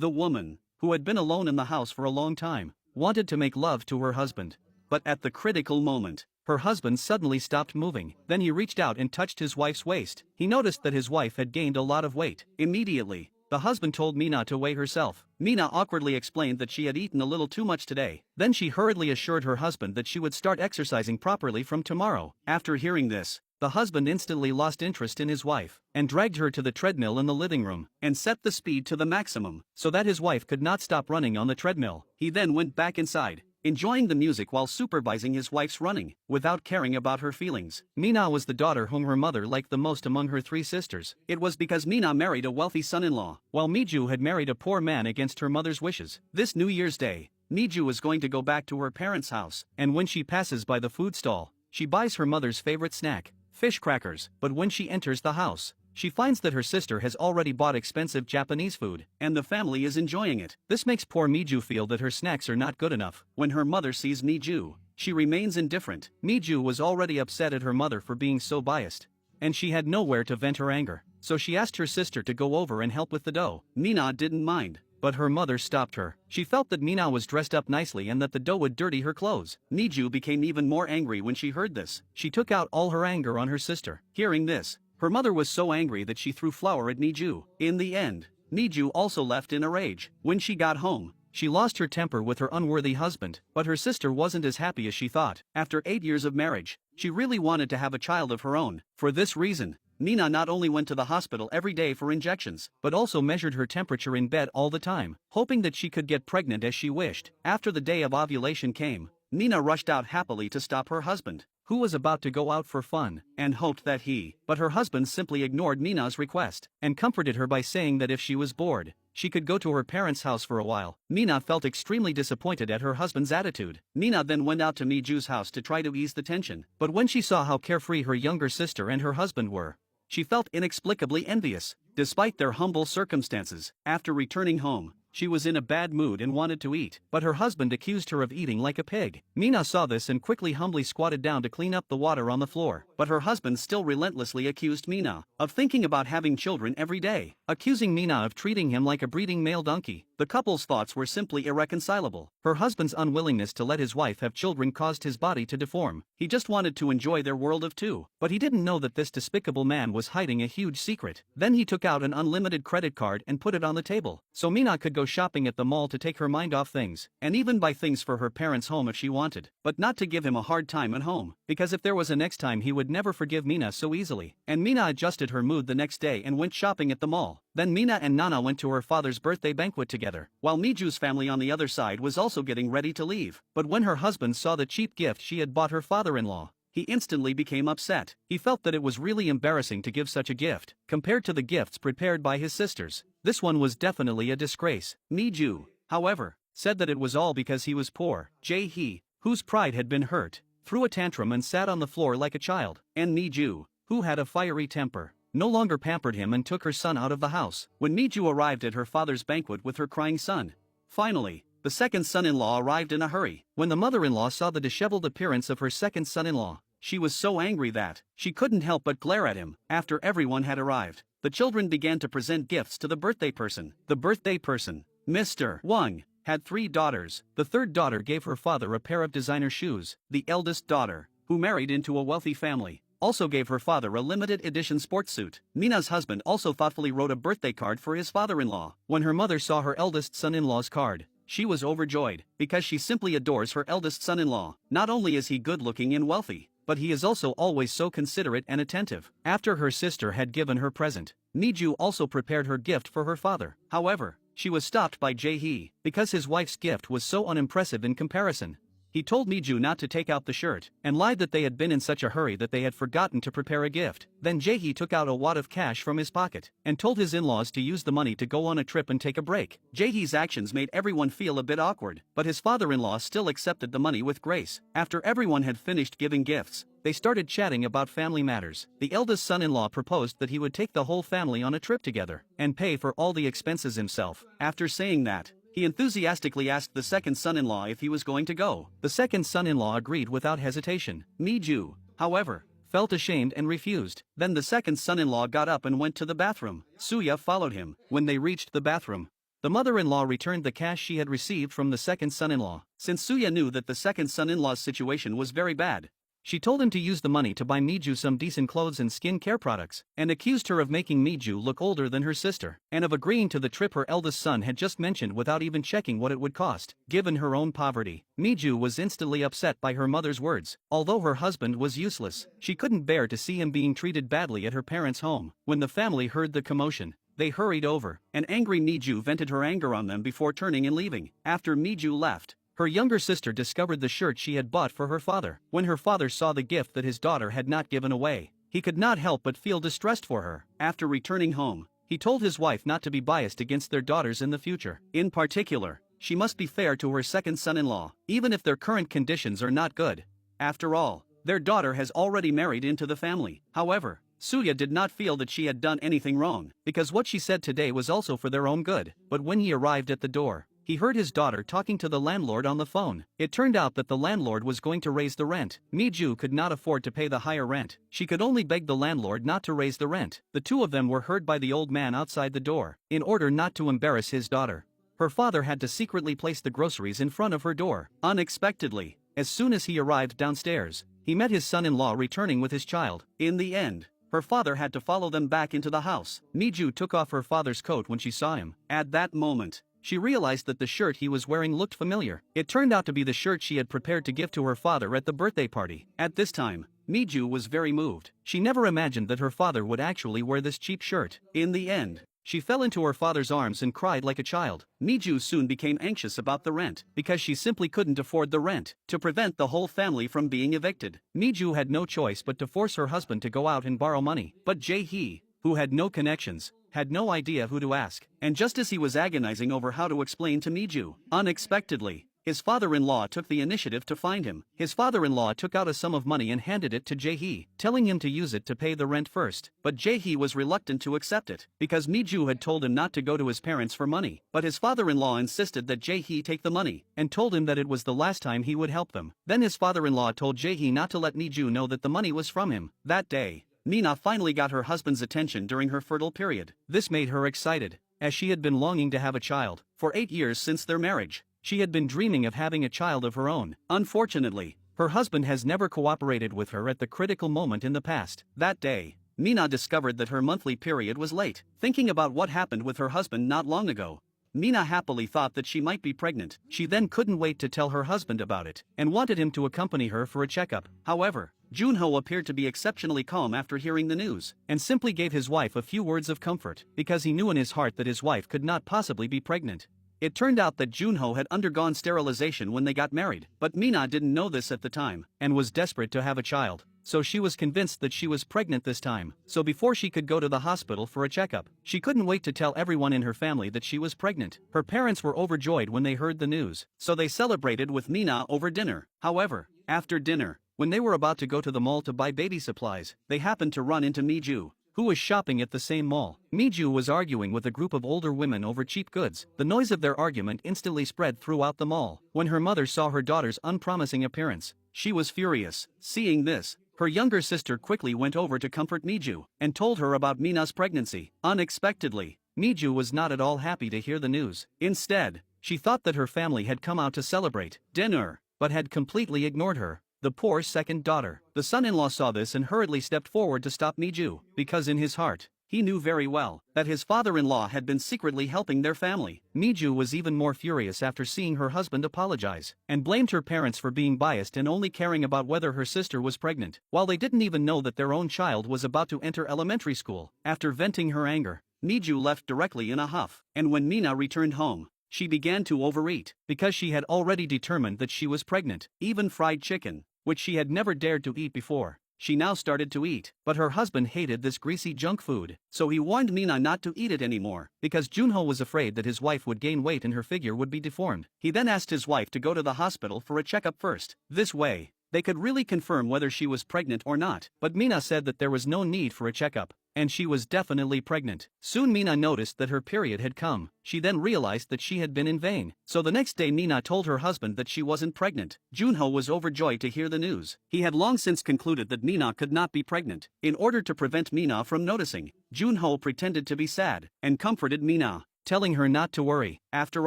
The woman, who had been alone in the house for a long time, wanted to make love to her husband. But at the critical moment, her husband suddenly stopped moving. Then he reached out and touched his wife's waist. He noticed that his wife had gained a lot of weight. Immediately, the husband told Mina to weigh herself. Mina awkwardly explained that she had eaten a little too much today. Then she hurriedly assured her husband that she would start exercising properly from tomorrow. After hearing this, the husband instantly lost interest in his wife, and dragged her to the treadmill in the living room, and set the speed to the maximum, so that his wife could not stop running on the treadmill. He then went back inside, enjoying the music while supervising his wife's running, without caring about her feelings. Mina was the daughter whom her mother liked the most among her three sisters. It was because Mina married a wealthy son-in-law, while Miju had married a poor man against her mother's wishes. This New Year's Day, Miju is going to go back to her parents' house, and when she passes by the food stall, she buys her mother's favorite snack, fish crackers. But when she enters the house, she finds that her sister has already bought expensive Japanese food, and the family is enjoying it. This makes poor Miju feel that her snacks are not good enough. When her mother sees Miju, she remains indifferent. Miju was already upset at her mother for being so biased, and she had nowhere to vent her anger, so she asked her sister to go over and help with the dough. Mina didn't mind, but her mother stopped her. She felt that Mina was dressed up nicely and that the dough would dirty her clothes. Miju became even more angry when she heard this. She took out all her anger on her sister. Hearing this, her mother was so angry that she threw flour at Miju. In the end, Miju also left in a rage. When she got home, she lost her temper with her unworthy husband, but her sister wasn't as happy as she thought. After 8 years of marriage, she really wanted to have a child of her own. For this reason, Mina not only went to the hospital every day for injections, but also measured her temperature in bed all the time, hoping that she could get pregnant as she wished. After the day of ovulation came, Mina rushed out happily to stop her husband, who was about to go out for fun, and hoped that but her husband simply ignored Mina's request, and comforted her by saying that if she was bored, she could go to her parents' house for a while. Mina felt extremely disappointed at her husband's attitude. Mina then went out to Miju's house to try to ease the tension, but when she saw how carefree her younger sister and her husband were, she felt inexplicably envious. Despite their humble circumstances, after returning home, she was in a bad mood and wanted to eat, but her husband accused her of eating like a pig. Mina saw this and quickly humbly squatted down to clean up the water on the floor, but her husband still relentlessly accused Mina of thinking about having children every day, accusing Mina of treating him like a breeding male donkey. The couple's thoughts were simply irreconcilable. Her husband's unwillingness to let his wife have children caused his body to deform. He just wanted to enjoy their world of two, but he didn't know that this despicable man was hiding a huge secret. Then he took out an unlimited credit card and put it on the table, so Mina could go shopping at the mall to take her mind off things, and even buy things for her parents' home if she wanted, but not to give him a hard time at home, because if there was a next time he would never forgive Mina so easily. And Mina adjusted her mood the next day and went shopping at the mall. Then Mina and Nana went to her father's birthday banquet together, while Miju's family on the other side was also getting ready to leave. But when her husband saw the cheap gift she had bought her father-in-law, he instantly became upset. He felt that it was really embarrassing to give such a gift, compared to the gifts prepared by his sisters. This one was definitely a disgrace. Miju, however, said that it was all because he was poor. Jae-hee, whose pride had been hurt, threw a tantrum and sat on the floor like a child, and Miju, who had a fiery temper, no longer pampered him and took her son out of the house. When Miju arrived at her father's banquet with her crying son, finally, the second son-in-law arrived in a hurry. When the mother-in-law saw the disheveled appearance of her second son-in-law, she was so angry that she couldn't help but glare at him. After everyone had arrived, the children began to present gifts to the birthday person. The birthday person, Mr. Wang, had 3 daughters. The third daughter gave her father a pair of designer shoes. The eldest daughter, who married into a wealthy family, also gave her father a limited edition sports suit. Mina's husband also thoughtfully wrote a birthday card for his father-in-law. When her mother saw her eldest son-in-law's card, she was overjoyed, because she simply adores her eldest son-in-law. Not only is he good-looking and wealthy, but he is also always so considerate and attentive. After her sister had given her present, Miju also prepared her gift for her father. However, she was stopped by Jae-hee, because his wife's gift was so unimpressive in comparison. He told Miju not to take out the shirt, and lied that they had been in such a hurry that they had forgotten to prepare a gift. Then Jae-hee took out a wad of cash from his pocket, and told his in-laws to use the money to go on a trip and take a break. Jae-hee's actions made everyone feel a bit awkward, but his father-in-law still accepted the money with grace. After everyone had finished giving gifts, they started chatting about family matters. The eldest son-in-law proposed that he would take the whole family on a trip together, and pay for all the expenses himself. After saying that, he enthusiastically asked the second son-in-law if he was going to go. The second son-in-law agreed without hesitation. Miju, however, felt ashamed and refused. Then the second son-in-law got up and went to the bathroom. Suya followed him. When they reached the bathroom, The mother-in-law returned the cash she had received from the second son-in-law. Since Suya knew that the second son-in-law's situation was very bad, she told him to use the money to buy Miju some decent clothes and skin care products, and accused her of making Miju look older than her sister, and of agreeing to the trip her eldest son had just mentioned without even checking what it would cost, given her own poverty. Miju was instantly upset by her mother's words. Although her husband was useless, she couldn't bear to see him being treated badly at her parents' home. When the family heard the commotion, they hurried over, and angry Miju vented her anger on them before turning and leaving. After Miju left, her younger sister discovered the shirt she had bought for her father. When her father saw the gift that his daughter had not given away, he could not help but feel distressed for her. After returning home, he told his wife not to be biased against their daughters in the future. In particular, she must be fair to her second son-in-law, even if their current conditions are not good. After all, their daughter has already married into the family. However, Suya did not feel that she had done anything wrong, because what she said today was also for their own good. But when he arrived at the door, he heard his daughter talking to the landlord on the phone. It turned out that the landlord was going to raise the rent. Miju could not afford to pay the higher rent. She could only beg the landlord not to raise the rent. The two of them were heard by the old man outside the door. In order not to embarrass his daughter, her father had to secretly place the groceries in front of her door. Unexpectedly, as soon as he arrived downstairs, he met his son-in-law returning with his child. In the end, her father had to follow them back into the house. Miju took off her father's coat when she saw him. At that moment, she realized that the shirt he was wearing looked familiar. It turned out to be the shirt she had prepared to give to her father at the birthday party. At this time, Miju was very moved. She never imagined that her father would actually wear this cheap shirt. In the end, she fell into her father's arms and cried like a child. Miju soon became anxious about the rent, because she simply couldn't afford the rent. To prevent the whole family from being evicted, Miju had no choice but to force her husband to go out and borrow money. But Jae-hee, who had no connections, had no idea who to ask. And just as he was agonizing over how to explain to Miju, unexpectedly, his father-in-law took the initiative to find him. His father-in-law took out a sum of money and handed it to Jae-hee, telling him to use it to pay the rent first. But Jae-hee was reluctant to accept it, because Miju had told him not to go to his parents for money. But his father-in-law insisted that Jae-hee take the money, and told him that it was the last time he would help them. Then his father-in-law told Jae-hee not to let Miju know that the money was from him. That day, Mina finally got her husband's attention during her fertile period. This made her excited, as she had been longing to have a child. For 8 years since their marriage, she had been dreaming of having a child of her own. Unfortunately, her husband has never cooperated with her at the critical moment in the past. That day, Mina discovered that her monthly period was late. Thinking about what happened with her husband not long ago, Mina happily thought that she might be pregnant. She then couldn't wait to tell her husband about it, and wanted him to accompany her for a checkup. However, Junho appeared to be exceptionally calm after hearing the news, and simply gave his wife a few words of comfort, because he knew in his heart that his wife could not possibly be pregnant. It turned out that Junho had undergone sterilization when they got married, but Mina didn't know this at the time, and was desperate to have a child. So she was convinced that she was pregnant this time. So before she could go to the hospital for a checkup, she couldn't wait to tell everyone in her family that she was pregnant. Her parents were overjoyed when they heard the news, so they celebrated with Mina over dinner. However, after dinner, when they were about to go to the mall to buy baby supplies, they happened to run into Miju, who was shopping at the same mall. Miju was arguing with a group of older women over cheap goods. The noise of their argument instantly spread throughout the mall. When her mother saw her daughter's unpromising appearance, she was furious. Seeing this, her younger sister quickly went over to comfort Miju, and told her about Mina's pregnancy. Unexpectedly, Miju was not at all happy to hear the news. Instead, she thought that her family had come out to celebrate dinner, but had completely ignored her, the poor second daughter. The son-in-law saw this and hurriedly stepped forward to stop Miju, because in his heart, he knew very well that his father-in-law had been secretly helping their family. Miju was even more furious after seeing her husband apologize, and blamed her parents for being biased and only caring about whether her sister was pregnant, while they didn't even know that their own child was about to enter elementary school. After venting her anger, Miju left directly in a huff, and when Mina returned home, she began to overeat, because she had already determined that she was pregnant. Even fried chicken, which she had never dared to eat before, she now started to eat. But her husband hated this greasy junk food, so he warned Mina not to eat it anymore, because Junho was afraid that his wife would gain weight and her figure would be deformed. He then asked his wife to go to the hospital for a checkup first. This way, they could really confirm whether she was pregnant or not. But Mina said that there was no need for a checkup, and she was definitely pregnant. Soon Mina noticed that her period had come. She then realized that she had been in vain. So the next day Mina told her husband that she wasn't pregnant. Junho was overjoyed to hear the news. He had long since concluded that Mina could not be pregnant. In order to prevent Mina from noticing, Junho pretended to be sad, and comforted Mina. telling her not to worry. After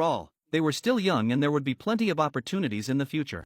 all, they were still young and there would be plenty of opportunities in the future.